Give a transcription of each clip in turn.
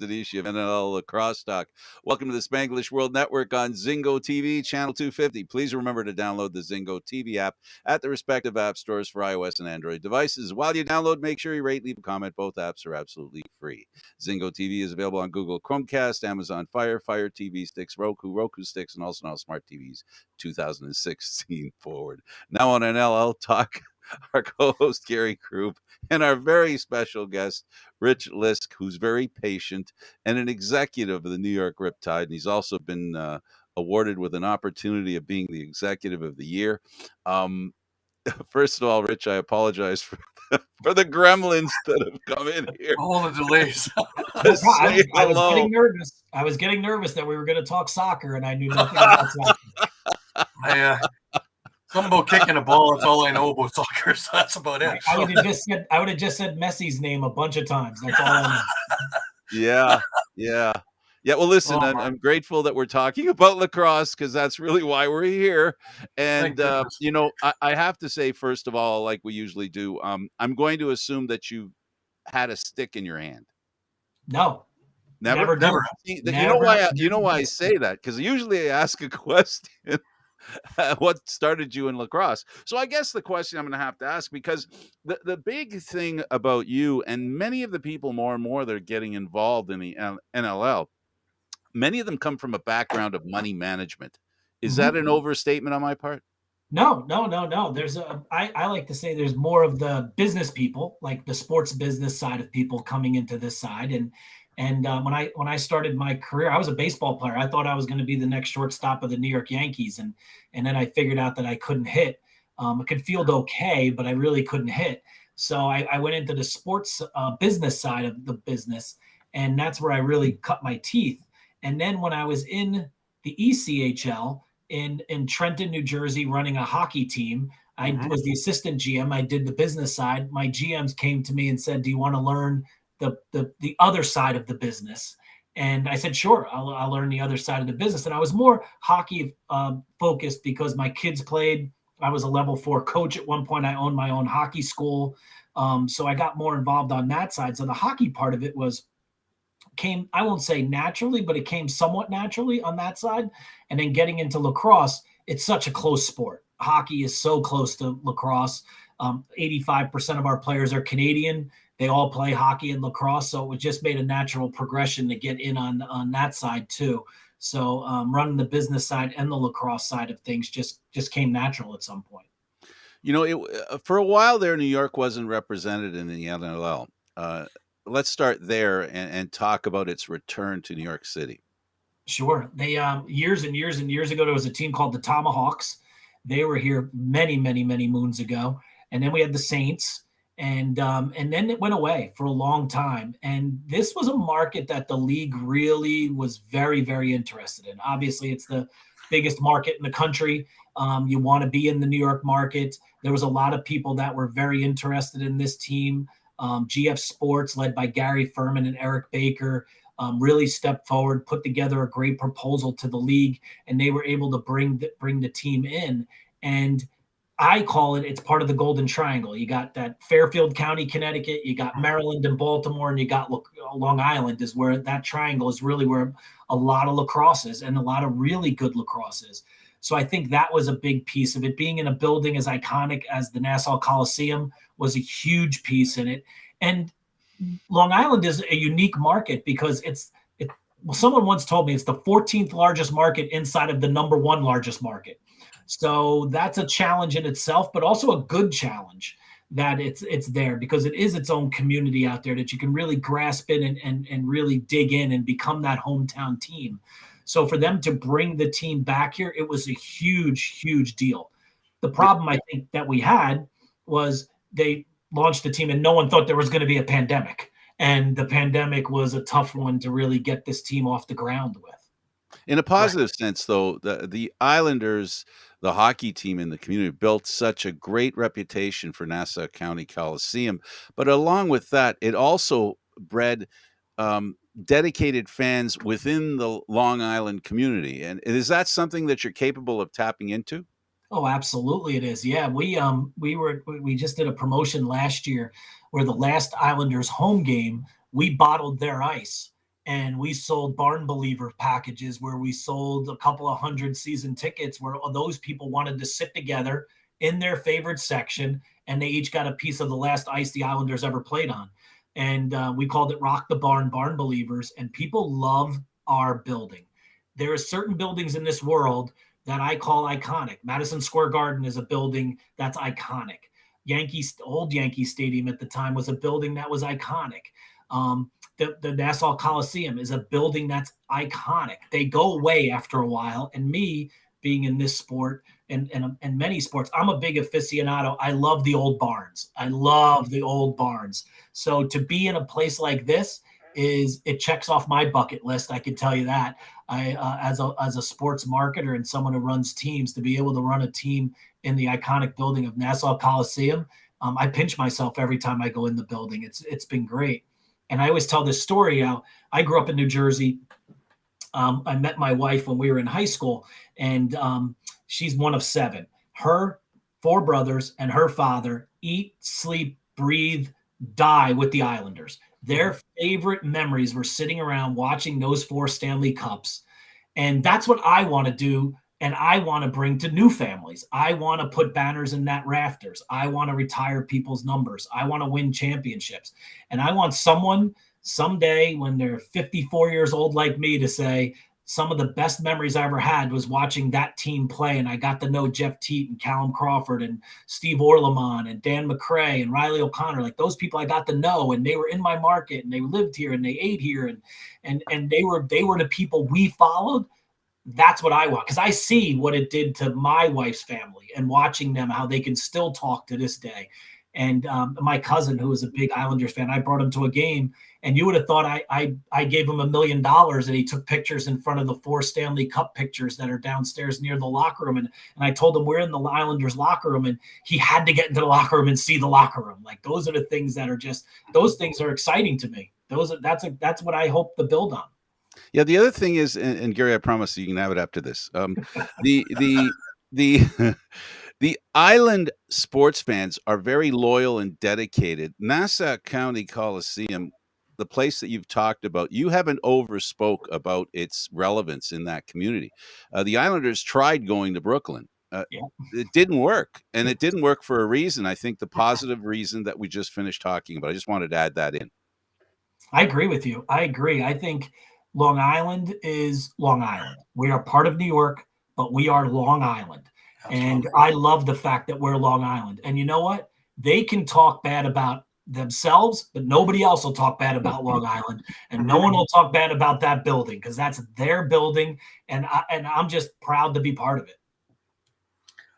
Stanisci of NLL Lacrosse Talk. Welcome to the Spanglish World Network on Zingo TV, channel 250. Please remember to download the Zingo TV app at the respective app stores for iOS and Android devices. While you download, make sure you rate, leave a comment. Both apps are absolutely free. Zingo TV is available on Google Chromecast, Amazon Fire, Fire TV sticks, Roku sticks, and also now smart TVs 2016 forward. Now on NLL Talk, our co-host Gary Groob and our very special guest Rich Lisk, who's very patient and an executive of the New York Riptide, and he's also been awarded with an opportunity of being the executive of the year. First of all, Rich, I apologize for the gremlins that have come in here. All the delays. I was getting nervous. I was getting nervous that we were going to talk soccer, and I knew nothing about soccer. Something about kicking a ball. That's all I know about soccer. So that's about it. I would have just said Messi's name a bunch of times. That's all I know. Yeah. Well, listen, I'm grateful that we're talking about lacrosse because that's really why we're here. And I have to say, first of all, like we usually do, I'm going to assume that you had a stick in your hand. No. Never. You know why I say that? Because usually I ask a question. What started you in lacrosse? So I guess the question I'm going to have to ask, because the big thing about you and many of the people more and more that are getting involved in the NLL, many of them come from a background of money management. Is that an overstatement on my part? No. There's I like to say there's more of the business people, like the sports business side of people coming into this side. And when I started my career, I was a baseball player. I thought I was going to be the next shortstop of the New York Yankees. And then I figured out that I couldn't hit. I could field okay, but I really couldn't hit. So I went into the sports business side of the business. And that's where I really cut my teeth. And then when I was in the ECHL in Trenton, New Jersey, running a hockey team, I was the assistant GM. I did the business side. My GMs came to me and said, "Do you want to learn the other side of the business?" And I said, "Sure, I'll learn the other side of the business." And I was more hockey focused because my kids played. I was a level 4 coach at one point. I owned my own hockey school. So I got more involved on that side. So the hockey part of it came, I won't say naturally, but it came somewhat naturally on that side. And then getting into lacrosse, it's such a close sport. Hockey is so close to lacrosse. 85% of our players are Canadian. They all play hockey and lacrosse. So it just made a natural progression to get in on that side too. So running the business side and the lacrosse side of things just came natural at some point. For a while there, New York wasn't represented in the NLL. Let's start there and talk about its return to New York City. Sure. They years and years and years ago, there was a team called the Tomahawks. They were here many, many, many moons ago. And then we had the Saints. And then it went away for a long time. And this was a market that the league really was very, very interested in. Obviously, it's the biggest market in the country. You want to be in the New York market. There was a lot of people that were very interested in this team. GF Sports, led by Gary Furman and Eric Baker, really stepped forward, put together a great proposal to the league, and they were able to bring the team in. And I call it's part of the Golden Triangle. You got that Fairfield County, Connecticut, you got Maryland and Baltimore, and you got Long Island is where that triangle is really where a lot of lacrosse is and a lot of really good lacrosse is. So I think that was a big piece of it. Being in a building as iconic as the Nassau Coliseum was a huge piece in it. And Long Island is a unique market because someone once told me it's the 14th largest market inside of the number 1 largest market. So that's a challenge in itself, but also a good challenge that it's there because it is its own community out there that you can really grasp in and really dig in and become that hometown team. So for them to bring the team back here, it was a huge, huge deal. The problem I think that we had was they launched the team and no one thought there was going to be a pandemic. And the pandemic was a tough one to really get this team off the ground with. In a positive sense, though, the Islanders, the hockey team in the community, built such a great reputation for Nassau County Coliseum. But along with that, it also bred dedicated fans within the Long Island community. And is that something that you're capable of tapping into? Oh, absolutely it is. Yeah, we just did a promotion last year where the last Islanders home game, we bottled their ice and we sold barn believer packages where we sold a couple of hundred season tickets where those people wanted to sit together in their favorite section, and they each got a piece of the last ice the Islanders ever played on. And we called it Rock the Barn, Barn Believers, and people love our building. There are certain buildings in this world that I call iconic. Madison Square Garden is a building that's iconic. Old Yankee Stadium at the time was a building that was iconic. The Nassau Coliseum is a building that's iconic. They go away after a while. And me being in this sport and many sports, I'm a big aficionado. I love the old barns. I love the old barns. So to be in a place like this it checks off my bucket list. I can tell you that. As a sports marketer and someone who runs teams, to be able to run a team in the iconic building of Nassau Coliseum, I pinch myself every time I go in the building. It's been great. And I always tell this story. How I grew up in New Jersey. I met my wife when we were in high school, and she's one of 7. Her 4 brothers and her father eat, sleep, breathe, die with the Islanders. Their favorite memories were sitting around watching those 4 Stanley Cups. And that's what I want to do. And I want to bring to new families. I want to put banners in that rafters. I want to retire people's numbers. I want to win championships. And I want someone someday when they're 54 years old like me to say, some of the best memories I ever had was watching that team play. And I got to know Jeff Teat and Callum Crawford and Steve Orleman and Dan McRae and Riley O'Connor. Like, those people I got to know, and they were in my market and they lived here and they ate here. And they were the people we followed. That's what I want, because I see what it did to my wife's family and watching them, how they can still talk to this day. And my cousin, who was a big Islanders fan, I brought him to a game, and you would have thought I gave him $1 million, and he took pictures in front of the 4 Stanley Cup pictures that are downstairs near the locker room. And I told him we're in the Islanders locker room, and he had to get into the locker room and see the locker room. Like, those are the things that are just, those things are exciting to me. That's what I hope to build on. Yeah, the other thing is, and Gary, I promise you can have it after this. The the Island sports fans are very loyal and dedicated. Nassau County Coliseum, the place that you've talked about, you haven't overspoke about its relevance in that community. The Islanders tried going to Brooklyn. It didn't work, and it didn't work for a reason. I think the positive reason that we just finished talking about. I just wanted to add that in. I agree with you. I agree. I think Long Island is Long Island. We are part of New York, but we are Long Island. Absolutely. And I love the fact that we're Long Island. And you know what? They can talk bad about themselves, but nobody else will talk bad about Long Island. And no one will talk bad about that building, because that's their building. And I'm just proud to be part of it.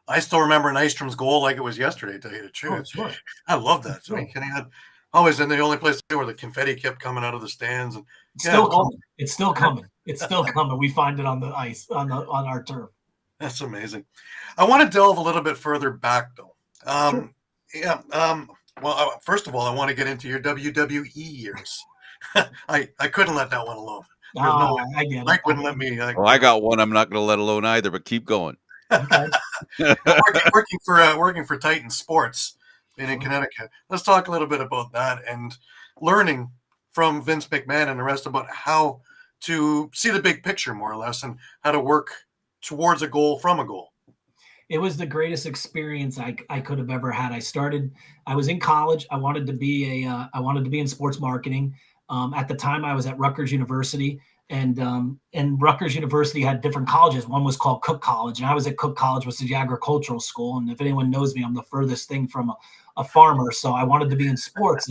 I still remember Nystrom's goal like it was yesterday, to tell you the truth. Oh, sure. I love that. So always in the only place where the confetti kept coming out of the stands. And It's still coming. It's still coming. It's still coming. We find it on the ice, on our turf. That's amazing. I want to delve a little bit further back, though. Sure. Yeah. Well, first of all, I want to get into your WWE years. I couldn't let that one alone. I get it. Mike wouldn't let me. I got one I'm not going to let alone either, but keep going. Okay. working for Titan Sports in Connecticut. Let's talk a little bit about that and learning from Vince McMahon and the rest about how to see the big picture, more or less, and how to work towards a goal from a goal. It was the greatest experience I could have ever had. I was in college. I wanted to be in sports marketing. At the time I was at Rutgers University, and Rutgers University had different colleges. One was called Cook College, and I was at Cook College, which is the agricultural school. And if anyone knows me, I'm the furthest thing from a farmer. So I wanted to be in sports,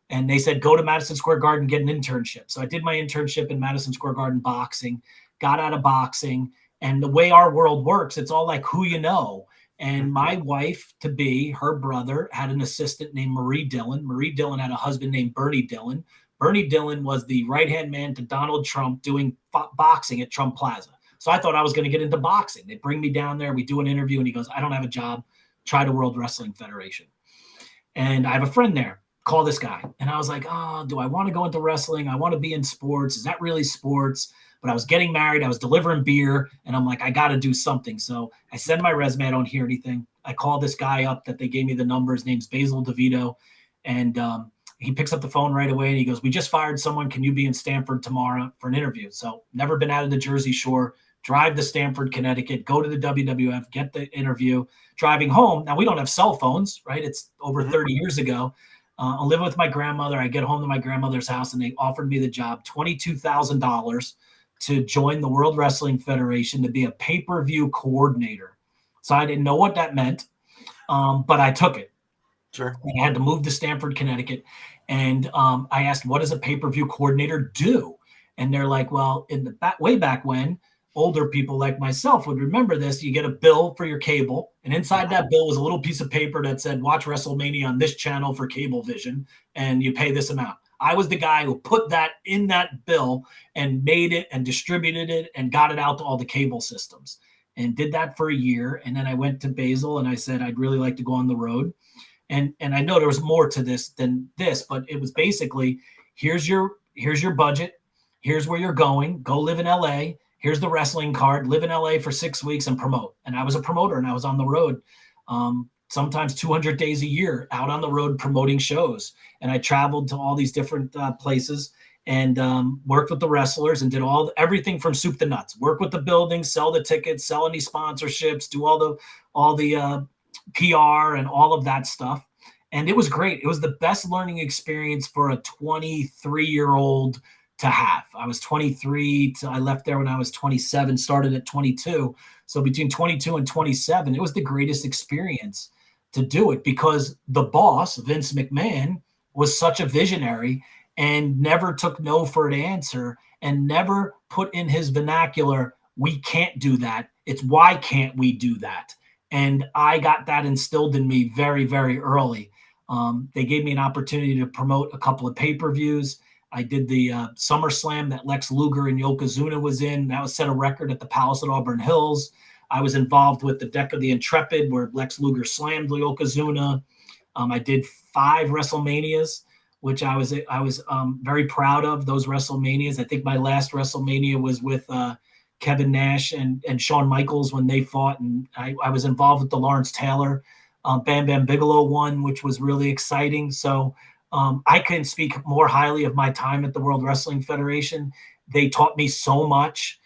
and they said, go to Madison Square Garden, get an internship. So I did my internship in Madison Square Garden boxing, got out of boxing. And the way our world works, it's all like who you know. And my wife to be, her brother had an assistant named Marie Dillon. Marie Dillon had a husband named Bernie Dillon. Bernie Dillon was the right-hand man to Donald Trump doing boxing at Trump Plaza. So I thought I was going to get into boxing. They bring me down there. We do an interview, and he goes, I don't have a job. Try the World Wrestling Federation. And I have a friend there. Call this guy. And I was like, do I want to go into wrestling? I want to be in sports. Is that really sports? But I was getting married. I was delivering beer. And I'm like, I got to do something. So I send my resume. I don't hear anything. I call this guy up that they gave me the number. His name's Basil DeVito. And he picks up the phone right away and he goes, "We just fired someone. Can you be in Stamford tomorrow for an interview?" So never been out of the Jersey Shore, drive to Stamford, Connecticut, go to the WWF, get the interview, driving home. Now we don't have cell phones, right? It's over 30 years ago. I live with my grandmother. I get home to my grandmother's house and they offered me the job, $22,000 to join the World Wrestling Federation to be a pay-per-view coordinator. So I didn't know what that meant, but I took it. Sure. And I had to move to Stamford, Connecticut. And I asked, what does a pay-per-view coordinator do? And they're like, well, in the way back when, older people like myself would remember this. You get a bill for your cable, and inside that bill was a little piece of paper that said, watch WrestleMania on this channel for Cablevision, and you pay this amount. I was the guy who put that in that bill and made it and distributed it and got it out to all the cable systems and did that for a year. And then I went to Basel and I said, I'd really like to go on the road. And I know there was more to this than this, but it was basically, here's your budget. Here's where you're going. Go live in LA. Here's the wrestling card, live in LA for 6 weeks and promote. And I was a promoter and I was on the road, sometimes 200 days a year out on the road promoting shows. And I traveled to all these different places and worked with the wrestlers and did everything from soup to nuts, work with the buildings, sell the tickets, sell any sponsorships, do all the PR and all of that stuff. And it was great. It was the best learning experience for a 23-year-old to have. I was 23. I left there when I was 27, started at 22. So between 22 and 27, it was the greatest experience to do it because the boss, Vince McMahon, was such a visionary and never took no for an answer and never put in his vernacular, we can't do that. It's why can't we do that? And I got that instilled in me very, very early. They gave me an opportunity to promote a couple of pay-per-views. I did the SummerSlam that Lex Luger and Yokozuna was in. That was set a record at the Palace at Auburn Hills. I was involved with the Deck of the Intrepid where Lex Luger slammed Yokozuna. I did 5 WrestleManias, which I was very proud of those WrestleManias. I think my last WrestleMania was with Kevin Nash and Shawn Michaels when they fought. And I was involved with the Lawrence Taylor, Bam Bam Bigelow one, which was really exciting. So I couldn't speak more highly of my time at the World Wrestling Federation. They taught me so much.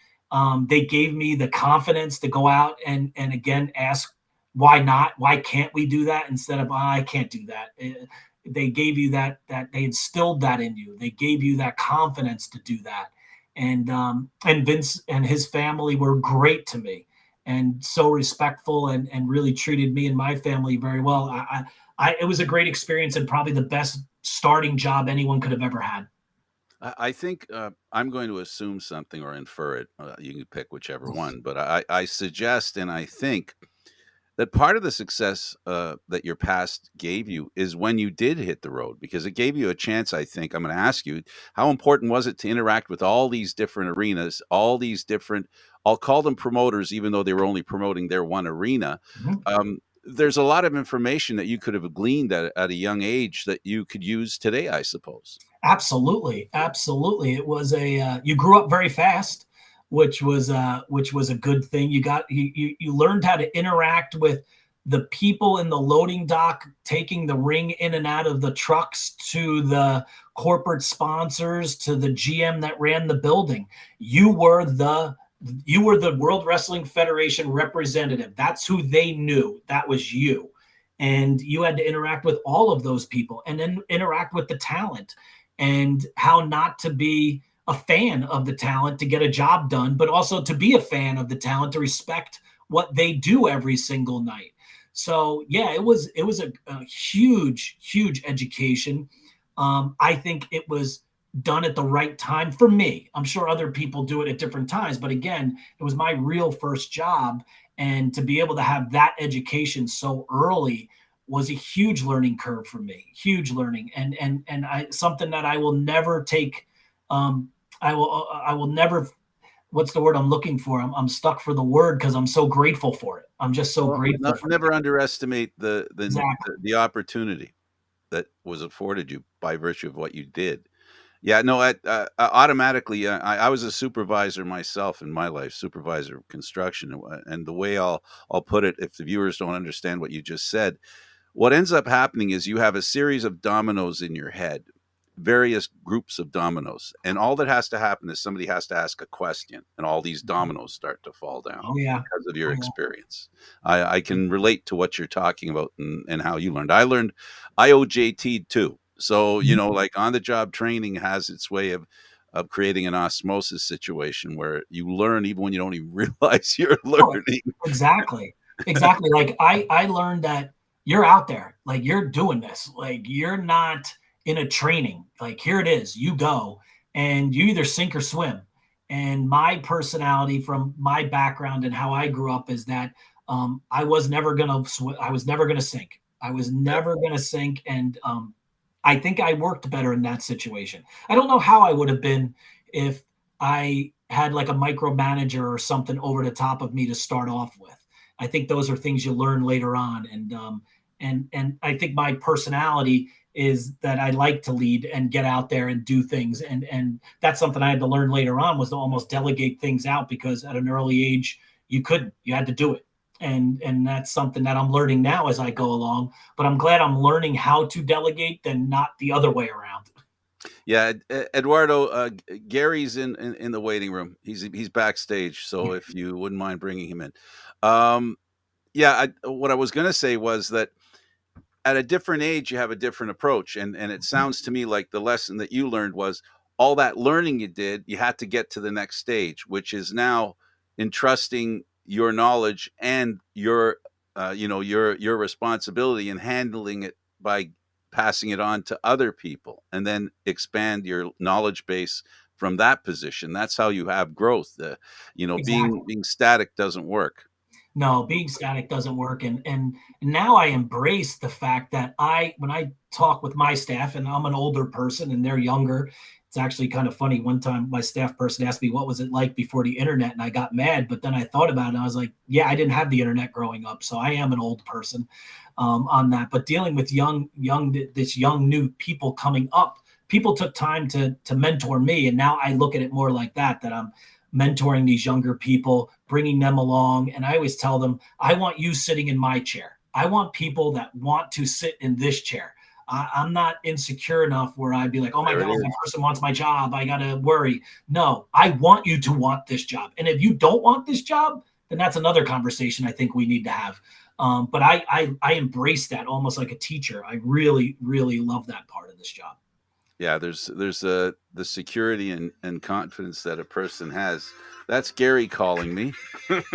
They gave me the confidence to go out and again, ask why not? Why can't we do that? Instead of, I can't do that. They gave you that they instilled that in you. They gave you that confidence to do that. And Vince and his family were great to me and so respectful and really treated me and my family very well. It was a great experience and probably the best starting job anyone could have ever had. I think I'm going to assume something or infer it. You can pick whichever one, but I suggest and I think that part of the success that your past gave you is when you did hit the road, because it gave you a chance. I think I'm going to ask you, how important was it to interact with all these different arenas, all these different, I'll call them promoters, even though they were only promoting their one arena. There's a lot of information that you could have gleaned at a young age that you could use today, I suppose. Absolutely. It was you grew up very fast, which was a good thing. You learned how to interact with the people in the loading dock, taking the ring in and out of the trucks, to the corporate sponsors, to the GM that ran the building. You were the World Wrestling Federation representative. That's who they knew. That was you. And you had to interact with all of those people and then interact with the talent and how not to be a fan of the talent to get a job done, but also to be a fan of the talent, to respect what they do every single night. So yeah, it was a huge, huge education. I think it was done at the right time for me. I'm sure other people do it at different times, but again, it was my real first job. And to be able to have that education so early was a huge learning curve for me, huge learning. And something that I will never take. I will never, what's the word I'm looking for? I'm stuck for the word because I'm so grateful for it. I'm just so grateful. Never underestimate Exactly. the opportunity that was afforded you by virtue of what you did. Yeah, no, automatically, I was a supervisor myself in my life, supervisor of construction. And the way I'll put it, if the viewers don't understand what you just said, what ends up happening is you have a series of dominoes in your head, various groups of dominoes, and all that has to happen is somebody has to ask a question, and all these dominoes start to fall down Oh yeah. because of your Oh, yeah. experience. I can relate to what you're talking about and how you learned. I learned IOJT too. So, Mhm. like on the job training has its way of creating an osmosis situation where you learn even when you don't even realize you're Oh, learning. exactly. Exactly. Like I learned that you're out there, like you're doing this, like you're not in a training. Like here it is, you go and you either sink or swim. And my personality from my background and how I grew up is that I was never gonna I was never gonna sink. I was never gonna sink, and I think I worked better in that situation. I don't know how I would have been if I had like a micromanager or something over the top of me to start off with. I think those are things you learn later on, and I think my personality is that I like to lead and get out there and do things, and that's something I had to learn later on, was to almost delegate things out, because at an early age you couldn't, you had to do it, and that's something that I'm learning now as I go along. But I'm glad I'm learning how to delegate than not the other way around. Yeah, Eduardo, Gary's in the waiting room. He's backstage, so if you wouldn't mind bringing him in. Um, yeah, what I was going to say was that at a different age, you have a different approach, and it sounds to me like the lesson that you learned was all that learning you did. You had to get to the next stage, which is now entrusting your knowledge and your your responsibility in handling it by passing it on to other people, and then expand your knowledge base from that position. That's how you have growth. Exactly. Being static doesn't work. No, being static doesn't work. And now I embrace the fact that when I talk with my staff, and I'm an older person and they're younger, it's actually kind of funny. One time my staff person asked me what was it like before the internet, and I got mad, but then I thought about it and I was like, yeah, I didn't have the internet growing up, so I am an old person on that. But dealing with this young new people coming up, people took time to mentor me, and now I look at it more like that I'm mentoring these younger people, bringing them along. And I always tell them, I want you sitting in my chair. I want people that want to sit in this chair. I'm not insecure enough where I'd be like, oh my There it God, that is. person wants my job, I got to worry. No, I want you to want this job. And if you don't want this job, then that's another conversation I think we need to have. But I embrace that almost like a teacher. I really, really love that part of this job. Yeah, there's the security and confidence that a person has. That's Gary calling me. Let's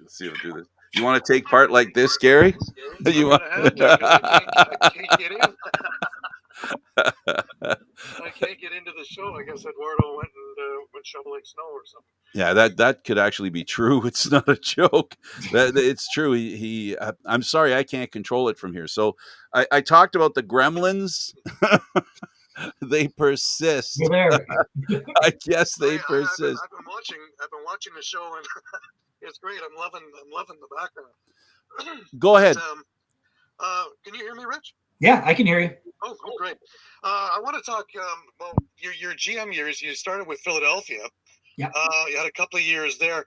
see if I do this. You want to take part like this, Gary? You want? I can't get in. I can't get into the show. I guess Eduardo went shoveling snow or something. Yeah, that could actually be true. It's not a joke. It's true. I'm sorry, I can't control it from here. So I talked about the gremlins. They You're persist. there. I guess they persist. I've been watching the show, and it's great. I'm loving the background. Go ahead. Can you hear me, Rich? Yeah, I can hear you. Oh, great. I want to talk. Well, your GM years. You started with Philadelphia. Yeah. You had a couple of years there,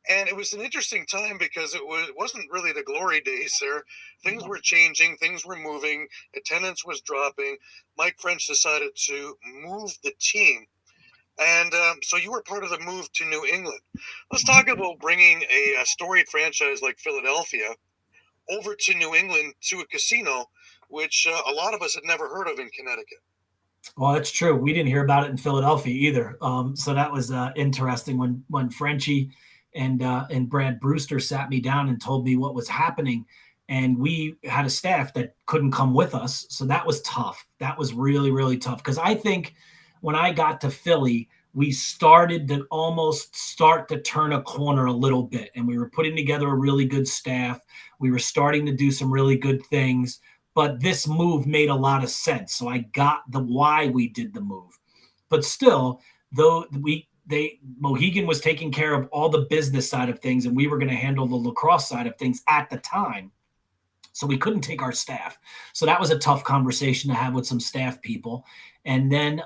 and it was an interesting time because it wasn't really the glory days there. Things were changing, things were moving, attendance was dropping. Mike French decided to move the team, and so you were part of the move to New England. Let's talk about bringing a storied franchise like Philadelphia over to New England to a casino, which a lot of us had never heard of in Connecticut. Well, that's true. We didn't hear about it in Philadelphia either. So that was interesting when Frenchie and Brad Brewster sat me down and told me what was happening. And we had a staff that couldn't come with us. So that was tough. That was really, really tough. Because I think when I got to Philly, we started to almost start to turn a corner a little bit. And we were putting together a really good staff. We were starting to do some really good things. But this move made a lot of sense. So I got the why we did the move. But still, though Mohegan was taking care of all the business side of things, and we were going to handle the lacrosse side of things at the time. So we couldn't take our staff. So that was a tough conversation to have with some staff people. And then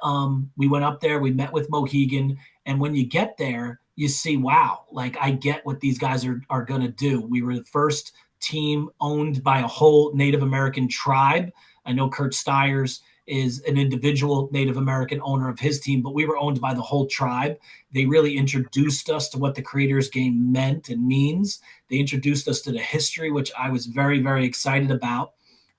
we went up there, we met with Mohegan. And when you get there, you see, wow, like I get what these guys are going to do. We were the first team owned by a whole Native American tribe. I know Kurt Stiers is an individual Native American owner of his team, but we were owned by the whole tribe. They really introduced us to what the Creators Game meant and means. They introduced us to the history, which I was very, very excited about.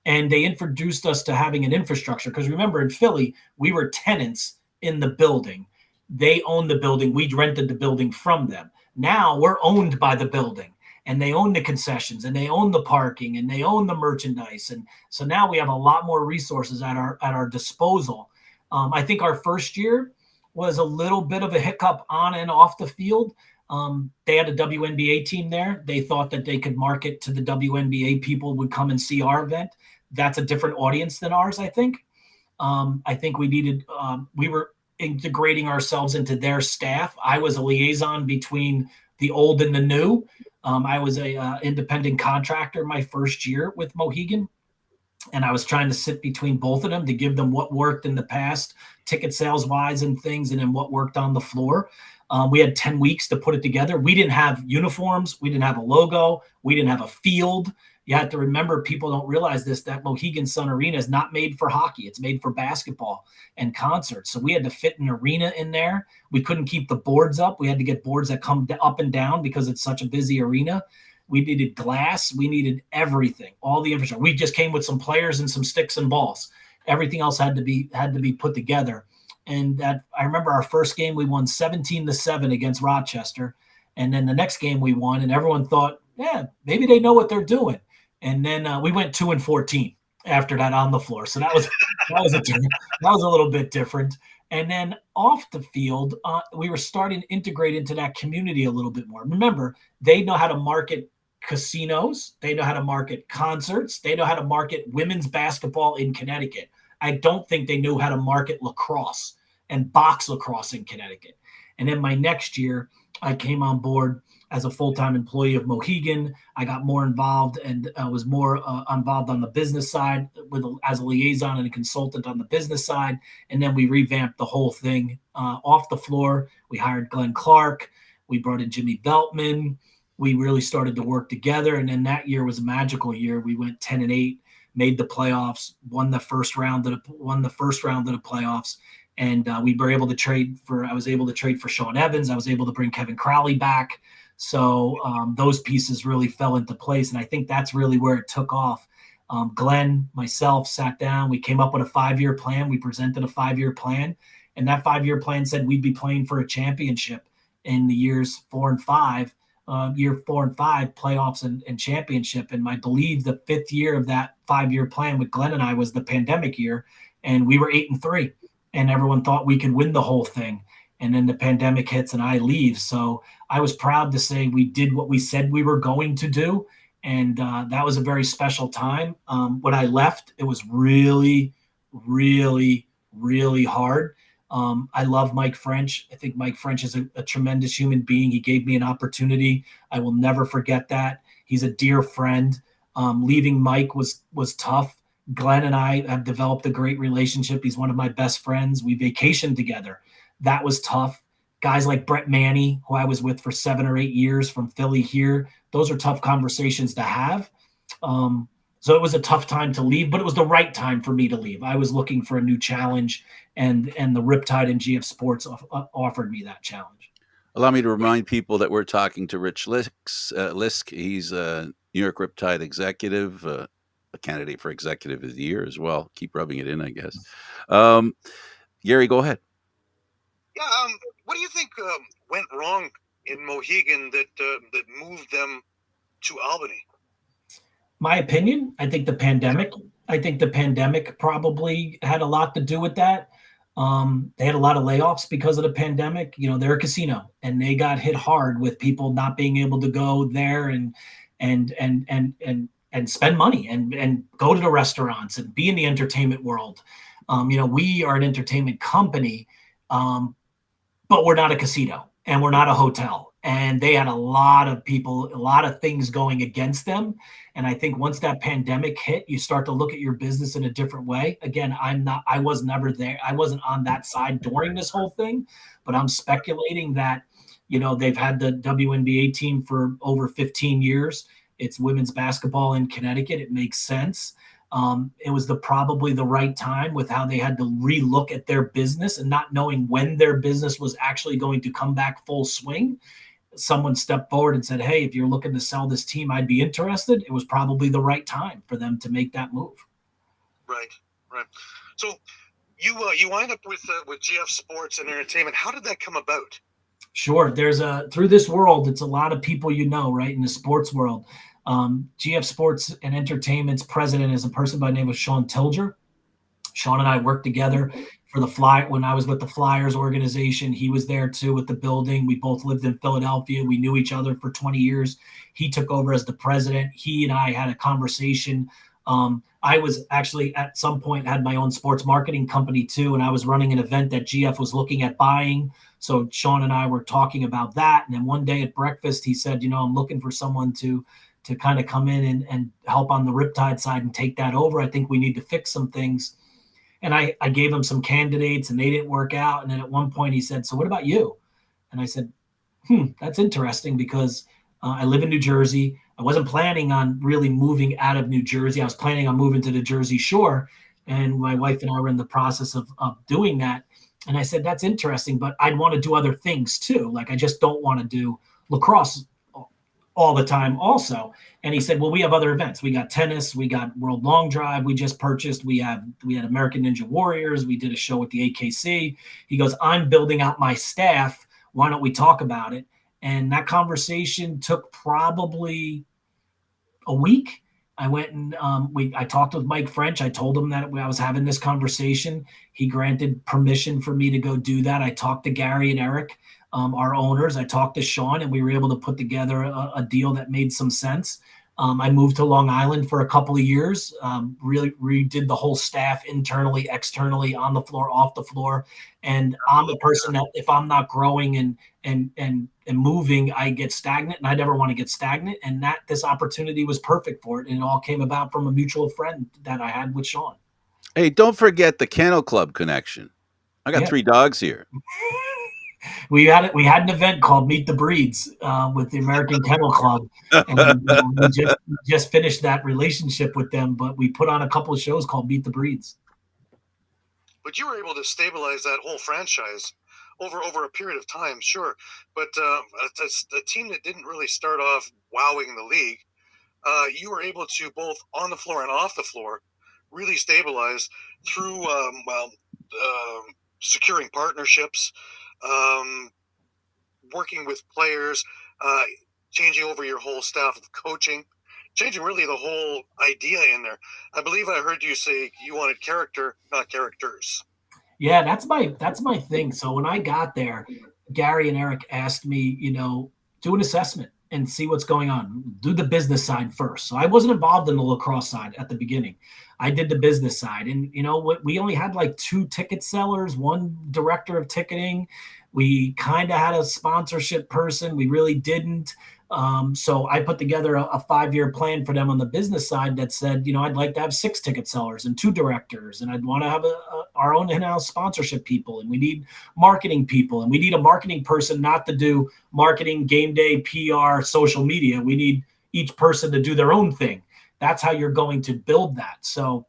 And they introduced us to having an infrastructure. Because remember, in Philly, we were tenants in the building. They owned the building. We rented the building from them. Now we're owned by the building, and they own the concessions, and they own the parking, and they own the merchandise. And so now we have a lot more resources at our disposal. I think our first year was a little bit of a hiccup on and off the field. They had a WNBA team there. They thought that they could market to the WNBA people would come and see our event. That's a different audience than ours, I think. I think we were integrating ourselves into their staff. I was a liaison between the old and the new. I was a independent contractor my first year with Mohegan, and I was trying to sit between both of them to give them what worked in the past, ticket sales wise and things, and then what worked on the floor. We had 10 weeks to put it together. We didn't have uniforms. We didn't have a logo. We didn't have a field. You have to remember, people don't realize this, that Mohegan Sun Arena is not made for hockey. It's made for basketball and concerts. So we had to fit an arena in there. We couldn't keep the boards up. We had to get boards that come up and down because it's such a busy arena. We needed glass. We needed everything, all the infrastructure. We just came with some players and some sticks and balls. Everything else had to be put together. And that, I remember our first game, we won 17-7 against Rochester. And then the next game we won, and everyone thought, yeah, maybe they know what they're doing. And then we went 2-14 after that on the floor. So that was a little bit different. And then off the field, we were starting to integrate into that community a little bit more. Remember, they know how to market casinos. They know how to market concerts. They know how to market women's basketball in Connecticut. I don't think they knew how to market lacrosse and box lacrosse in Connecticut. And then my next year, I came on board as a full-time employee of Mohegan. I got more involved and was more involved on the business side as a liaison and a consultant on the business side. And then we revamped the whole thing off the floor. We hired Glenn Clark. We brought in Jimmy Beltman. We really started to work together. And then that year was a magical year. We went 10-8, made the playoffs, won the first round of the playoffs. And we were able to trade for, I was able to trade for Sean Evans. I was able to bring Kevin Crowley back. So those pieces really fell into place. And I think that's really where it took off. Glenn, myself sat down. We came up with a 5-year plan. We presented a 5-year plan. And that 5-year plan said we'd be playing for a championship in the years 4 and 5, year 4 and 5 playoffs and championship. And I believe the 5th year of that 5-year plan with Glenn and I was the pandemic year. And we were 8-3. And everyone thought we could win the whole thing. And then the pandemic hits and I leave. So I was proud to say we did what we said we were going to do. And that was a very special time. When I left, it was really, really, really hard. I love Mike French. I think Mike French is a tremendous human being. He gave me an opportunity. I will never forget that. He's a dear friend. Leaving Mike was tough. Glenn and I have developed a great relationship. He's one of my best friends. We vacationed together. That was tough. Guys like Brett Manny, who I was with for 7 or 8 years from Philly here, those are tough conversations to have. So it was a tough time to leave, but it was the right time for me to leave. I was looking for a new challenge, and the Riptide and GF Sports offered me that challenge. Allow me to remind people that we're talking to Rich Lisk. He's a New York Riptide executive, a candidate for Executive of the Year as well. Keep rubbing it in, I guess. Gary, go ahead. Yeah, what do you think went wrong in Mohegan that moved them to Albany? My opinion, I think the pandemic. I think the pandemic probably had a lot to do with that. They had a lot of layoffs because of the pandemic. You know, they're a casino, and they got hit hard with people not being able to go there and spend money and go to the restaurants and be in the entertainment world. You know, we are an entertainment company, but we're not a casino and we're not a hotel. And they had a lot of people, a lot of things going against them. And I think once that pandemic hit, you start to look at your business in a different way. Again, I was never there. I wasn't on that side during this whole thing, but I'm speculating that They've had the WNBA team for over 15 years. It's women's basketball in Connecticut. It makes sense. It was probably the right time with how they had to relook at their business and not knowing when their business was actually going to come back full swing. Someone stepped forward and said, hey, if you're looking to sell this team, I'd be interested. It was probably the right time for them to make that move. Right. So you wind up with GF Sports and Entertainment. How did that come about? Sure. There's through this world, it's a lot of people, right, in the sports world. GF Sports and Entertainment's president is a person by the name of Sean Tilger. Sean and I worked together for when I was with the Flyers organization. He was there too with the building. We both lived in Philadelphia. We knew each other for 20 years. He took over as the president. He and I had a conversation. I was actually at some point had my own sports marketing company too, and I was running an event that GF was looking at buying. So Sean and I were talking about that. And then one day at breakfast, he said, I'm looking for someone to kind of come in and help on the Riptide side and take that over. I think we need to fix some things. And I gave him some candidates and they didn't work out. And then at one point he said, so what about you? And I said, that's interesting because I live in New Jersey. I wasn't planning on really moving out of New Jersey. I was planning on moving to the Jersey Shore. And my wife and I were in the process of doing that. And I said, that's interesting, but I'd want to do other things too. Like, I just don't want to do lacrosse all the time also. And he said, well, we have other events. We got tennis. We got World Long Drive. We just purchased. We had American Ninja Warriors. We did a show with the AKC. He goes, I'm building out my staff. Why don't we talk about it? And that conversation took probably a week. I went and I talked with Mike French. I told him that I was having this conversation. He granted permission for me to go do that. I talked to Gary and Eric, our owners. I talked to Sean, and we were able to put together a deal that made some sense. I moved to Long Island for a couple of years, really redid the whole staff internally, externally, on the floor, off the floor. And I'm a person that if I'm not growing and moving, I get stagnant, and I never want to get stagnant. And this opportunity was perfect for it. And it all came about from a mutual friend that I had with Sean. Hey, don't forget the Kennel Club connection. I got 3 dogs here. We had an event called Meet the Breeds with the American Kennel Club, and we just finished that relationship with them. But we put on a couple of shows called Meet the Breeds. But you were able to stabilize that whole franchise over a period of time, sure. But a team that didn't really start off wowing the league, you were able to both on the floor and off the floor really stabilize through securing partnerships. Working with players, changing over your whole staff of coaching, changing really the whole idea in there. I believe I heard you say you wanted character, not characters. Yeah, that's my thing. So when I got there, Gary and Eric asked me, do an assessment and see what's going on. Do the business side first. So I wasn't involved in the lacrosse side at the beginning. I did the business side. And we only had like 2 ticket sellers, 1 director of ticketing. We kind of had a sponsorship person. We really didn't. So I put together a 5-year plan for them on the business side that said, I'd like to have 6 ticket sellers and 2 directors, and I'd want to have our own in-house sponsorship people, and we need marketing people, and we need a marketing person not to do marketing, game day, PR, social media. We need each person to do their own thing. That's how you're going to build that. So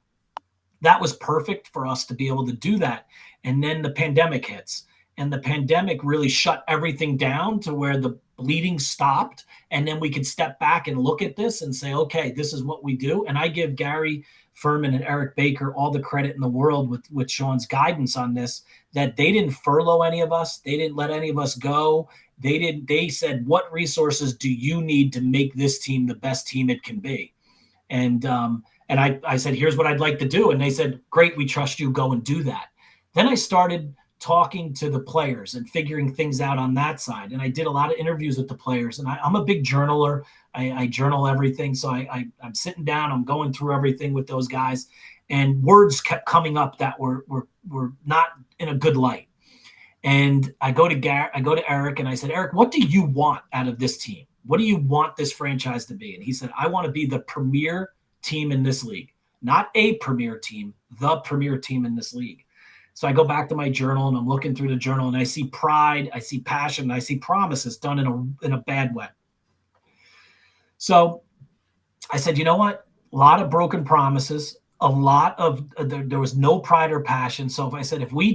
that was perfect for us to be able to do that. And then the pandemic hits. And the pandemic really shut everything down to where the bleeding stopped. And then we could step back and look at this and say, okay, this is what we do. And I give Gary Furman and Eric Baker all the credit in the world with Sean's guidance on this, that they didn't furlough any of us. They didn't let any of us go. They said, what resources do you need to make this team the best team it can be? And I said, here's what I'd like to do. And they said, great, we trust you, go and do that. Then I started talking to the players and figuring things out on that side. And I did a lot of interviews with the players, and I'm a big journaler. I journal everything. So I'm sitting down, I'm going through everything with those guys, and words kept coming up that were not in a good light. And I go to Eric and I said, Eric, what do you want out of this team? What do you want this franchise to be? And he said, I want to be the premier team in this league, not a premier team, the premier team in this league. So I go back to my journal and I'm looking through the journal and I see pride, I see passion, and I see promises done in a bad way. So I said, you know what? A lot of broken promises, a lot of there was no pride or passion. So if I said, if we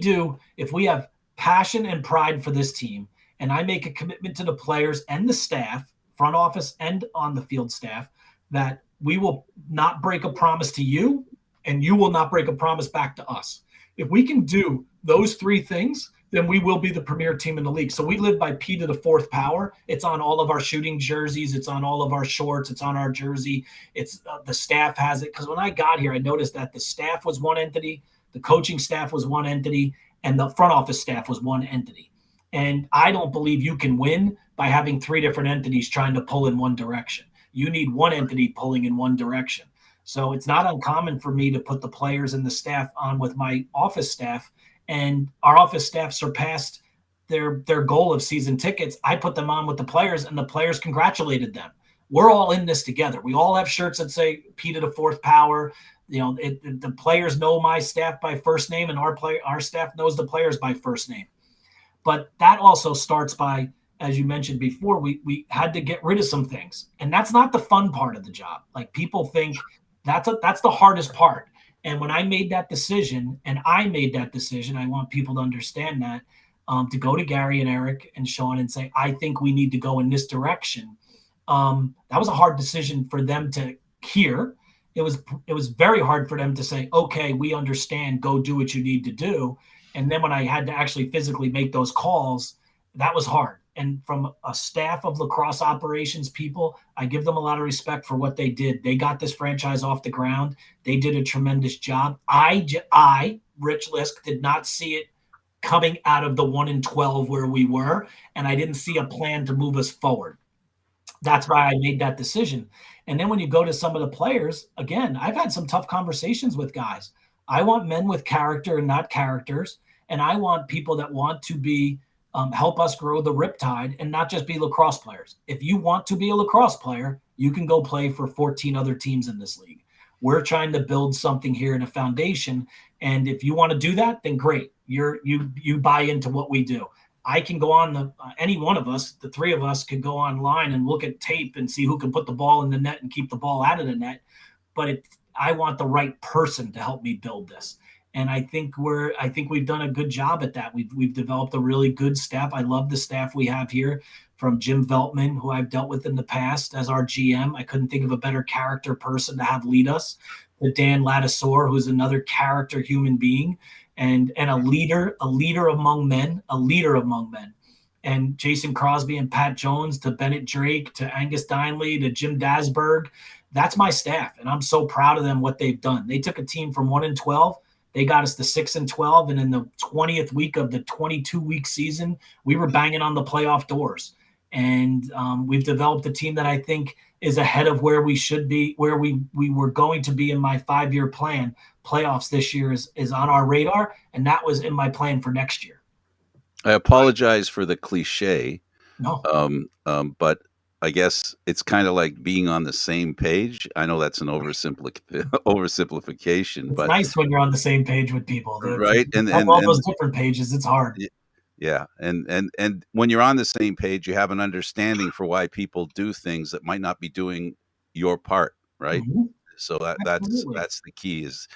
have passion and pride for this team, and I make a commitment to the players and the staff, front office and on the field staff, that we will not break a promise to you and you will not break a promise back to us. If we can do those three things, then we will be the premier team in the league. So we live by P to the fourth power. It's on all of our shooting jerseys. It's on all of our shorts. It's on our jersey. It's the staff has it. Because when I got here, I noticed that the staff was one entity, the coaching staff was one entity, and the front office staff was one entity. And I don't believe you can win by having three different entities trying to pull in one direction. You need one entity pulling in one direction. So it's not uncommon for me to put the players and the staff on with my office staff, and our office staff surpassed their goal of season tickets. I put them on with the players, and the players congratulated them. We're all in this together. We all have shirts that say P to the fourth power. The players know my staff by first name, and our staff knows the players by first name. But that also starts by, as you mentioned before, we had to get rid of some things. And that's not the fun part of the job. Like, people think that's the hardest part. And when I made that decision, I want people to understand that, to go to Gary and Eric and Sean and say, I think we need to go in this direction. That was a hard decision for them to hear. It was very hard for them to say, okay, we understand, go do what you need to do. And then when I had to actually physically make those calls, that was hard. And from a staff of lacrosse operations people, I give them a lot of respect for what they did. They got this franchise off the ground. They did a tremendous job. I, Rich Lisk, did not see it coming out of the 1-12 where we were, and I didn't see a plan to move us forward. That's why I made that decision. And then when you go to some of the players, again, I've had some tough conversations with guys. I want men with character and not characters, and I want people that want to be help us grow the Riptide and not just be lacrosse players. If you want to be a lacrosse player, you can go play for 14 other teams in this league. We're trying to build something here in a foundation. And if you want to do that, then great. You buy into what we do. I can go on any one of us, the three of us, could go online and look at tape and see who can put the ball in the net and keep the ball out of the net. But I want the right person to help me build this. And I think we've done a good job at that. We've developed a really good staff. I love the staff we have here, from Jim Veltman, who I've dealt with in the past as our GM. I couldn't think of a better character person to have lead us. To Dan Ladisor, who's another character human being and a leader among men. And Jason Crosby and Pat Jones, to Bennett Drake, to Angus Dinley, to Jim Dasberg. That's my staff, and I'm so proud of them, what they've done. They took a team from 1-12. They got us to 6-12, and in the 20th week of the 22-week season, we were banging on the playoff doors. And we've developed a team that I think is ahead of where we should be, where we were going to be in my 5-year plan. Playoffs this year is on our radar, and that was in my plan for next year. I apologize for the cliche. No. But I guess it's kind of like being on the same page. I know that's an oversimplification, It's but nice when you're on the same page with people, right? And all those different pages, it's hard. Yeah, and when you're on the same page, you have an understanding for why people do things that might not be doing your part, right? Mhm. So Absolutely. that's the key, is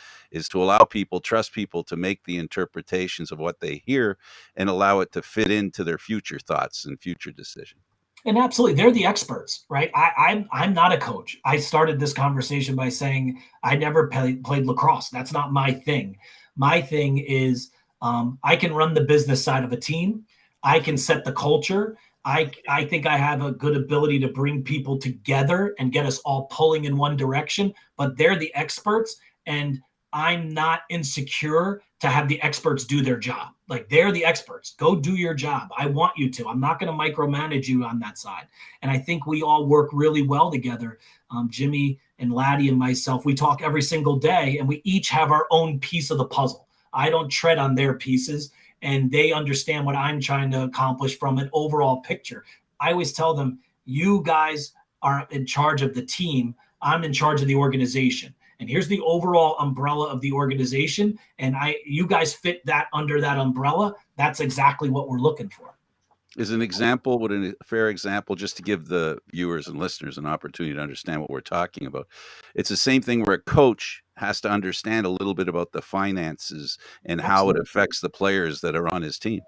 to allow people, trust people to make the interpretations of what they hear and allow it to fit into their future thoughts and future decisions. And absolutely, they're the experts, right? I'm not a coach. I started this conversation by saying I never played lacrosse. That's not my thing. My thing is I can run the business side of a team. I can set the culture. I think I have a good ability to bring people together and get us all pulling in one direction. But they're the experts, and I'm not insecure to have the experts do their job. Like, they're the experts. Go do your job. I want you to. I'm not going to micromanage you on that side. And I think we all work really well together. Jimmy and Laddie and myself, we talk every single day, and we each have our own piece of the puzzle. I don't tread on their pieces, and they understand what I'm trying to accomplish from an overall picture. I always tell them, you guys are in charge of the team. I'm in charge of the organization. and here's the overall umbrella of the organization. And you guys fit that under that umbrella. That's exactly what we're looking for. Is an example, would a fair example, just to give the viewers and listeners an opportunity to understand what we're talking about? It's the same thing where a coach has to understand a little bit about the finances and how it affects the players that are on his team.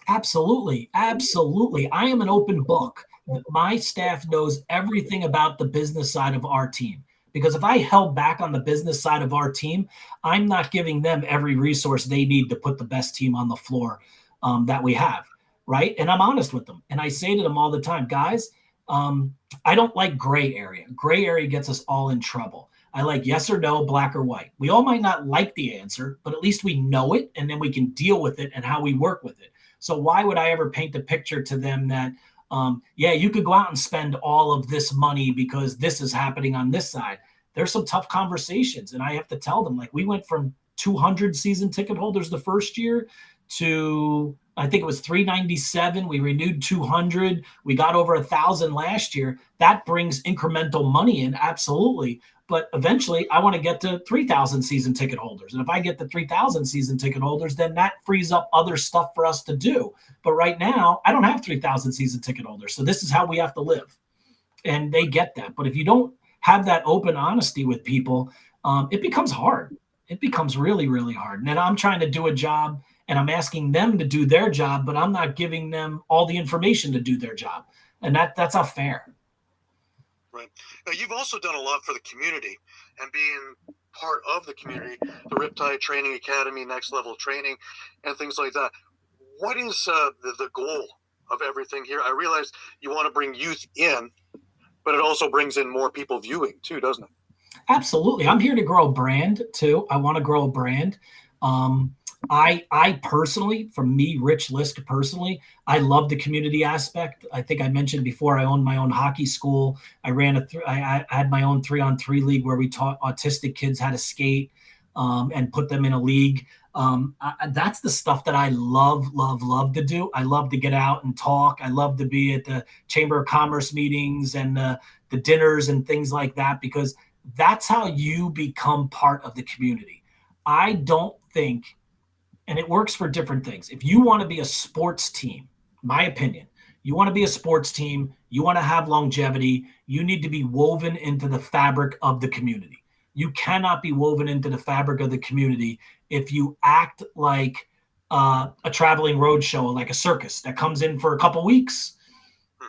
Absolutely. Absolutely. I am an open book. My staff knows everything about the business side of our team. Because if I held back on the business side of our team, I'm not giving them every resource they need to put the best team on the floor that we have. Right. And I'm honest with them. And I say to them all the time, guys, I don't like gray area. Gray area gets us all in trouble. I like yes or no, black or white. We all might not like the answer, but at least we know it, and then we can deal with it and how we work with it. So why would I ever paint a picture to them that, yeah, you could go out and spend all of this money because this is happening on this side? There's some tough conversations. And I have to tell them, like, we went from 200 season ticket holders the first year to, I think it was 397. We renewed 200. We got over 1,000 last year. That brings incremental money in, absolutely. But eventually, I want to get to 3,000 season ticket holders. And if I get to 3,000 season ticket holders, then that frees up other stuff for us to do. But right now, I don't have 3,000 season ticket holders. So this is how we have to live. And they get that. But if you don't have that open honesty with people, it becomes hard. It becomes really, really hard. And then I'm trying to do a job, and I'm asking them to do their job, but I'm not giving them all the information to do their job. And that's not fair. Right. Now, you've also done a lot for the community and being part of the community, the Riptide Training Academy, Next Level Training, and things like that. What is the goal of everything here? I realize you want to bring youth in, but it also brings in more people viewing too, doesn't it? Absolutely. I'm here to grow a brand too. I want to grow a brand. I personally, from me, Rich Lisk personally, I love the community aspect. I think I mentioned before, I owned my own hockey school. I had my own 3-on-3 league where we taught autistic kids how to skate and put them in a league. That's the stuff that I love to do. I love to get out and talk. I love to be at the Chamber of Commerce meetings and the dinners and things like that, because that's how you become part of the community. I don't think, and it works for different things. If you want to be a sports team, my opinion, you want to be a sports team, you want to have longevity, you need to be woven into the fabric of the community. You cannot be woven into the fabric of the community if you act like a traveling road show, like a circus that comes in for a couple weeks,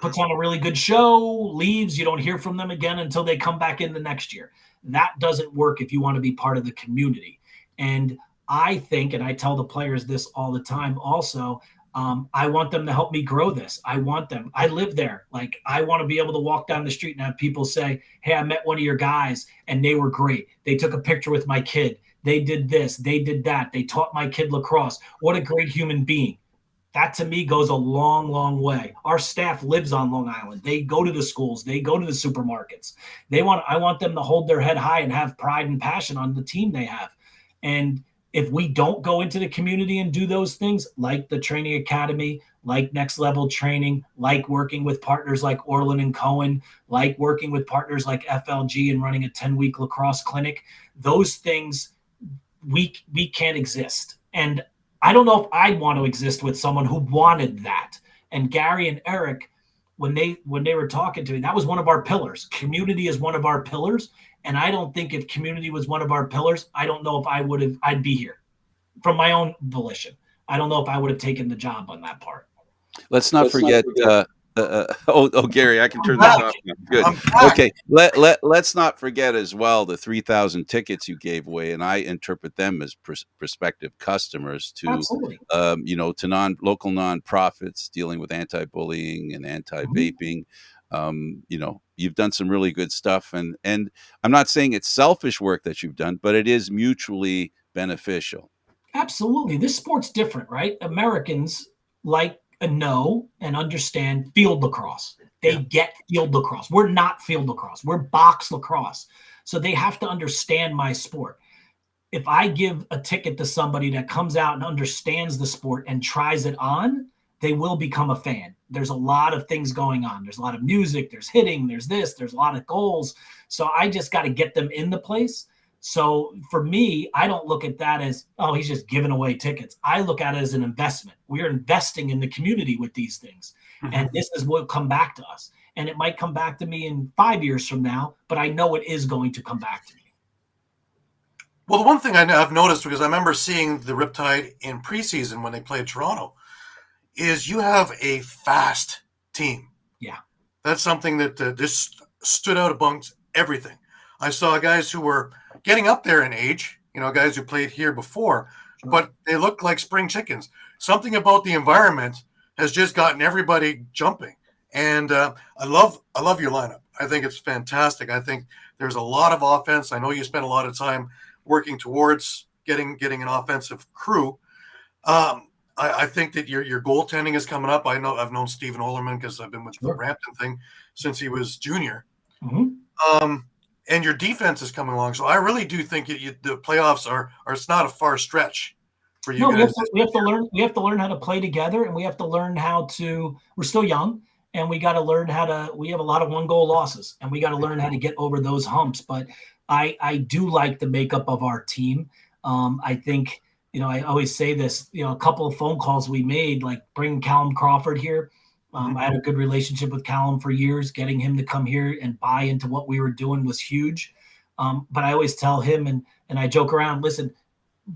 puts on a really good show, leaves, you don't hear from them again until they come back in the next year. That doesn't work if you want to be part of the community. And I think, and I tell the players this all the time also, I want them to help me grow this. I live there. Like, I want to be able to walk down the street and have people say, hey, I met one of your guys and they were great. They took a picture with my kid. They did this, they did that. They taught my kid lacrosse. What a great human being. That to me goes a long, long way. Our staff lives on Long Island. They go to the schools. They go to the supermarkets. I want them to hold their head high and have pride and passion on the team they have. And if we don't go into the community and do those things, like the training academy, like Next Level Training, like working with partners like Orland and Cohen, like working with partners like FLG and running a 10-week lacrosse clinic, those things, we can't exist. And I don't know if I'd want to exist with someone who wanted that. And Gary and Eric, when they were talking to me, that was one of our pillars. Community is one of our pillars. And I don't think if community was one of our pillars, I don't know if I'd be here from my own volition. I don't know if I would have taken the job on that part. Let's not forget. Gary, I can turn that off now. Good. Okay. Let's not forget as well the 3,000 tickets you gave away, and I interpret them as prospective customers to, to local nonprofits dealing with anti-bullying and anti-vaping. You've done some really good stuff, and I'm not saying it's selfish work that you've done, but it is mutually beneficial. Absolutely. This sport's different, right? Americans like know and understand field lacrosse. They get field lacrosse. We're not field lacrosse. We're box lacrosse. So they have to understand my sport. If I give a ticket to somebody that comes out and understands the sport and tries it on, they will become a fan. There's a lot of things going on. There's a lot of music, there's hitting, there's this, there's a lot of goals. So I just got to get them in the place. So for me, I don't look at that as, oh, he's just giving away tickets. I look at it as an investment. We're investing in the community with these things. And this is what will come back to us. And it might come back to me in 5 years from now, but I know it is going to come back to me. Well, the one thing I've noticed, because I remember seeing the Riptide in preseason when they played Toronto, is you have a fast team. Yeah. That's something that just stood out amongst everything. I saw guys who were getting up there in age, guys who played here before, but they looked like spring chickens. Something about the environment has just gotten everybody jumping. And I love your lineup. I think it's fantastic. I think there's a lot of offense. I know you spent a lot of time working towards getting an offensive crew. I think that your goaltending is coming up. I've known Stephen Ollerman because I've been with the Brampton thing since he was junior. And your defense is coming along. So I really do think the playoffs are it's not a far stretch for you guys. We have to learn how to play together, and we have to learn how to. We're still young, and we got to learn how to. We have a lot of 1-goal losses, and we got to learn how to get over those humps. But I do like the makeup of our team. I think. I always say this, a couple of phone calls we made, like bringing Callum Crawford here. I had a good relationship with Callum for years. Getting him to come here and buy into what we were doing was huge. But I always tell him, and I joke around, listen,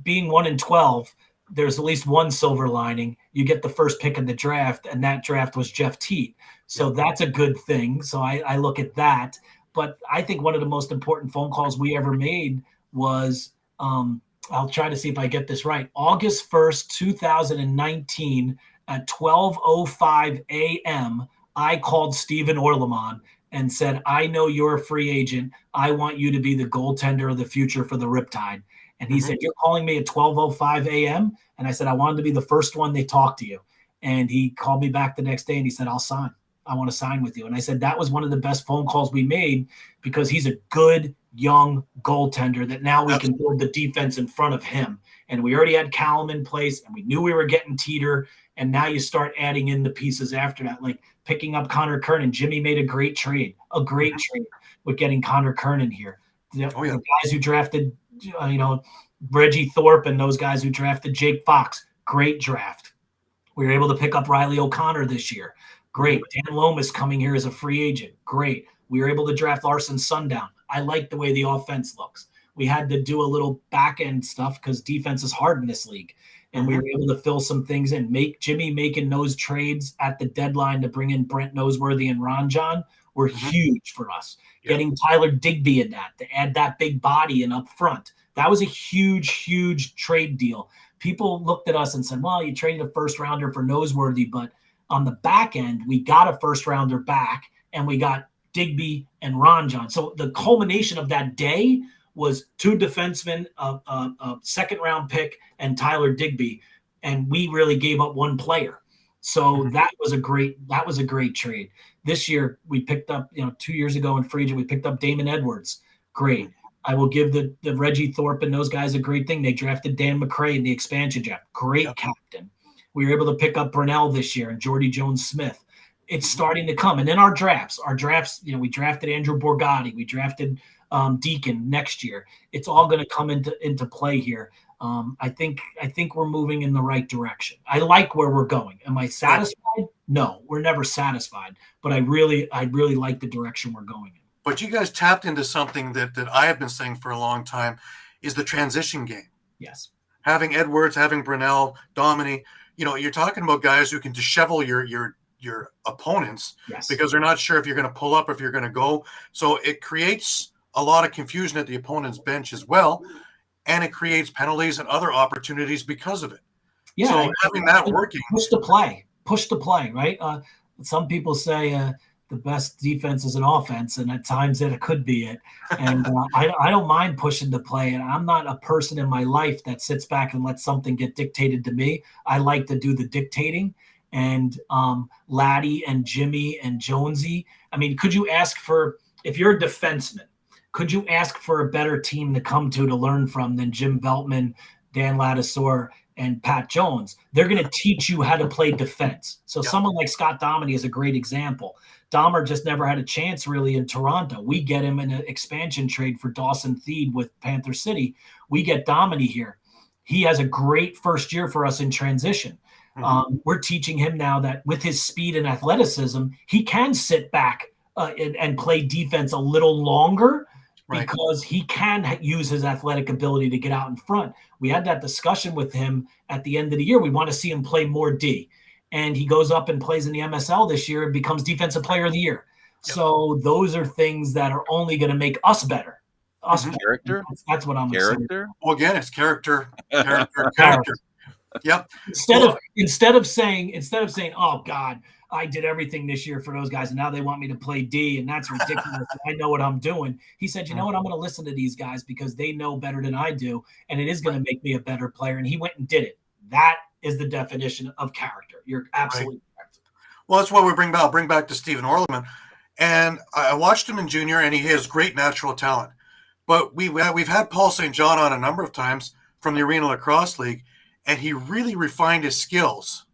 being 1-12, there's at least one silver lining. You get the first pick in the draft, and that draft was Jeff Teat. So that's a good thing. So I look at that. But I think one of the most important phone calls we ever made was I'll try to see if I get this right. August 1st, 2019 at 12:05 a.m., I called Stephen Orleman and said, I know you're a free agent. I want you to be the goaltender of the future for the Riptide. And he said, you're calling me at 12:05 a.m.? And I said, I wanted to be the first one they talked to you. And he called me back the next day and he said, I'll sign. I want to sign with you. And I said, that was one of the best phone calls we made because he's a good young goaltender that now we can build the defense in front of him. And we already had Callum in place and we knew we were getting Teeter. And now you start adding in the pieces after that, like picking up Connor Kernan. Jimmy made a great trade with getting Connor Kernan here. The guys who drafted, Reggie Thorpe and those guys who drafted Jake Fox, great draft. We were able to pick up Riley O'Connor this year. Great. Dan Lomas coming here as a free agent. Great. We were able to draft Larson Sundown. I like the way the offense looks. We had to do a little back end stuff because defense is hard in this league. And we were able to fill some things in. Jimmy making those trades at the deadline to bring in Brent Noseworthy and Ron John were huge for us. Getting Tyler Digby in that to add that big body in up front. That was a huge, huge trade deal. People looked at us and said, well, you traded a first rounder for Noseworthy, but on the back end, we got a first rounder back and we got Digby and Ron John. So the culmination of that day was 2 defensemen, a second round pick, and Tyler Digby. And we really gave up 1 player. So that was a great trade. This year we picked up, 2 years ago in free agent, we picked up Damon Edwards. Great. I will give the Reggie Thorpe and those guys a great thing. They drafted Dan McRae in the expansion draft. Great captain. We were able to pick up Brunell this year and Jordy Jones-Smith. It's starting to come. And then our drafts, we drafted Andrew Borgatti. We drafted Deacon next year. It's all going to come into play here. I think we're moving in the right direction. I like where we're going. Am I satisfied? No, we're never satisfied. But I really like the direction we're going in. But you guys tapped into something that I have been saying for a long time is the transition game. Yes. Having Edwards, having Brunell, Domini, you're talking about guys who can dishevel your opponents because they're not sure if you're going to pull up, if you're going to go. So it creates a lot of confusion at the opponent's bench as well. And it creates penalties and other opportunities because of it. Yeah. So having that working. Push to play, right? Some people say the best defense is an offense, and at times it could be it. And I don't mind pushing to play. And I'm not a person in my life that sits back and lets something get dictated to me. I like to do the dictating. And Laddie and Jimmy and Jonesy. I mean, could you ask for, if you're a defenseman, could you ask for a better team to come to learn from than Jim Veltman, Dan Ladouceur, and Pat Jones, they're going to teach you how to play defense. So someone like Scott Dominy is a great example. Dahmer just never had a chance really in Toronto. We get him in an expansion trade for Dawson Theed with Panther City. We get Dominy here. He has a great first year for us in transition. We're teaching him now that with his speed and athleticism, he can sit back and play defense a little longer because he can use his athletic ability to get out in front. We had that discussion with him at the end of the year. We want to see him play more D. And he goes up and plays in the MSL this year and becomes Defensive Player of the Year. Yep. So those are things that are only going to make us better. Character? That's what I'm excited. Well, again, it's character. Yep. Instead of saying, oh God, I did everything this year for those guys, and now they want me to play D, and that's ridiculous. I know what I'm doing. He said, you know what? I'm going to listen to these guys because they know better than I do, and it is going to make me a better player. And he went and did it. That is the definition of character. You're absolutely correct. Well, that's what we bring back to Stephen Orleman. And I watched him in junior, and he has great natural talent. But we've had Paul St. John on a number of times from the Arena Lacrosse League, and he really refined his skills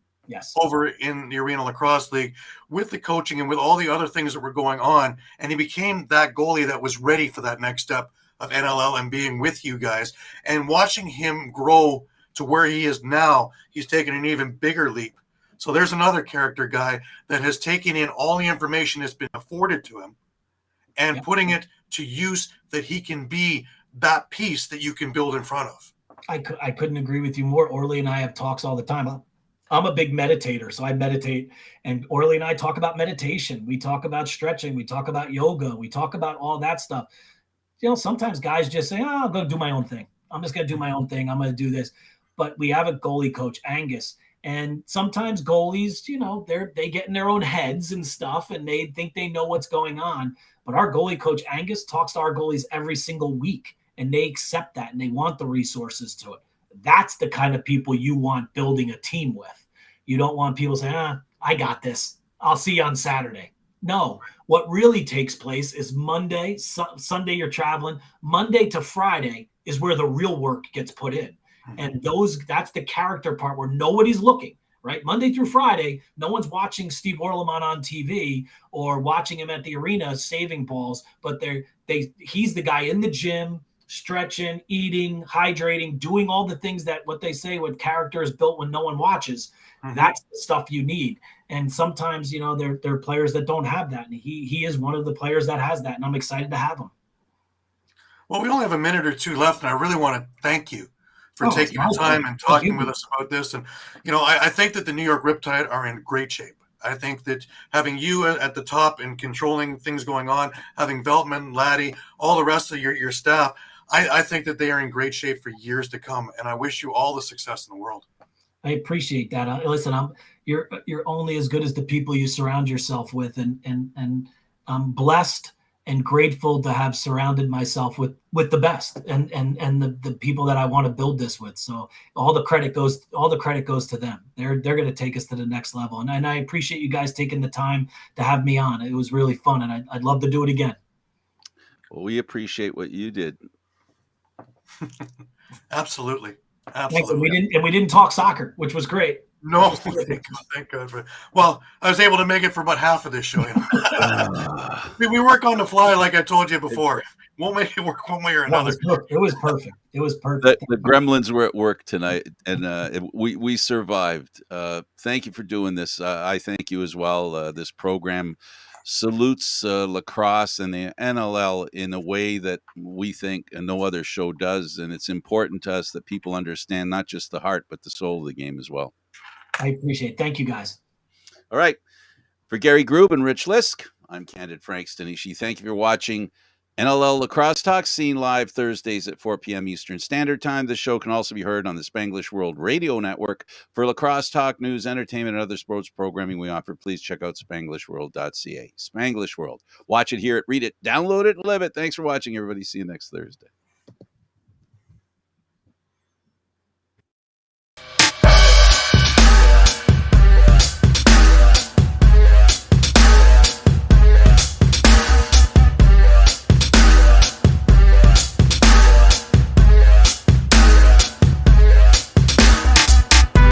over in the Arena Lacrosse League with the coaching and with all the other things that were going on. And he became that goalie that was ready for that next step of NLL and being with you guys. And watching him grow to where he is now, he's taken an even bigger leap. So there's another character guy that has taken in all the information that's been afforded to him and putting it to use that he can be that piece that you can build in front of. I couldn't agree with you more. Orly and I have talks all the time. I'm a big meditator, so I meditate. And Orly and I talk about meditation. We talk about stretching. We talk about yoga. We talk about all that stuff. You know, sometimes guys just say, I'm going to do my own thing. I'm just going to do my own thing. I'm going to do this. But we have a goalie coach, Angus. And sometimes goalies, you know, they get in their own heads and stuff, and they think they know what's going on. But our goalie coach, Angus, talks to our goalies every single week, and they accept that, and they want the resources to it. That's the kind of people you want building a team with. You don't want people saying, I got this. I'll see you on Saturday. No, what really takes place is Monday, Sunday you're traveling. Monday to Friday is where the real work gets put in. And that's the character part where nobody's looking, right? Monday through Friday, no one's watching Steve Orleman on TV or watching him at the arena saving balls, but he's the guy in the gym, stretching, eating, hydrating, doing all the things that what they say when character is built when no one watches. That's the stuff you need. And sometimes, you know, there are players that don't have that. And he is one of the players that has that. And I'm excited to have him. Well, we only have a minute or two left, and I really want to thank you for taking the time and talking with us about this. And, you know, I think that the New York Riptide are in great shape. I think that having you at the top and controlling things going on, having Veltman, Laddie, all the rest of your staff, I think that they are in great shape for years to come. And I wish you all the success in the world. I appreciate that. Listen, you're only as good as the people you surround yourself with, and I'm blessed and grateful to have surrounded myself with the best and the people that I want to build this with. So all the credit goes to them. They're going to take us to the next level. And I appreciate you guys taking the time to have me on. It was really fun, and I'd love to do it again. Well, we appreciate what you did. Absolutely. Thanks. And we didn't talk soccer, which was great. No, thank God. Well, I was able to make it for about half of this show. You know? We work on the fly, like I told you before. Won't make it work one way or another. It was perfect. It was perfect. The gremlins were at work tonight, and we survived. Thank you for doing this. I thank you as well. This program salutes lacrosse and the NLL in a way that we think no other show does, and it's important to us that people understand not just the heart but the soul of the game as well. I appreciate it. Thank you, guys. All right. For Gary Groob and Rich Lisk, I'm Candid Frank Stanisci. Thank you for watching NLL Lacrosse Talk, seen live Thursdays at 4 p.m. Eastern Standard Time. This show can also be heard on the Spanglish World Radio Network. For lacrosse talk, news, entertainment, and other sports programming we offer, please check out spanglishworld.ca. Spanglish World. Watch it, hear it, read it, download it, and live it. Thanks for watching, everybody. See you next Thursday.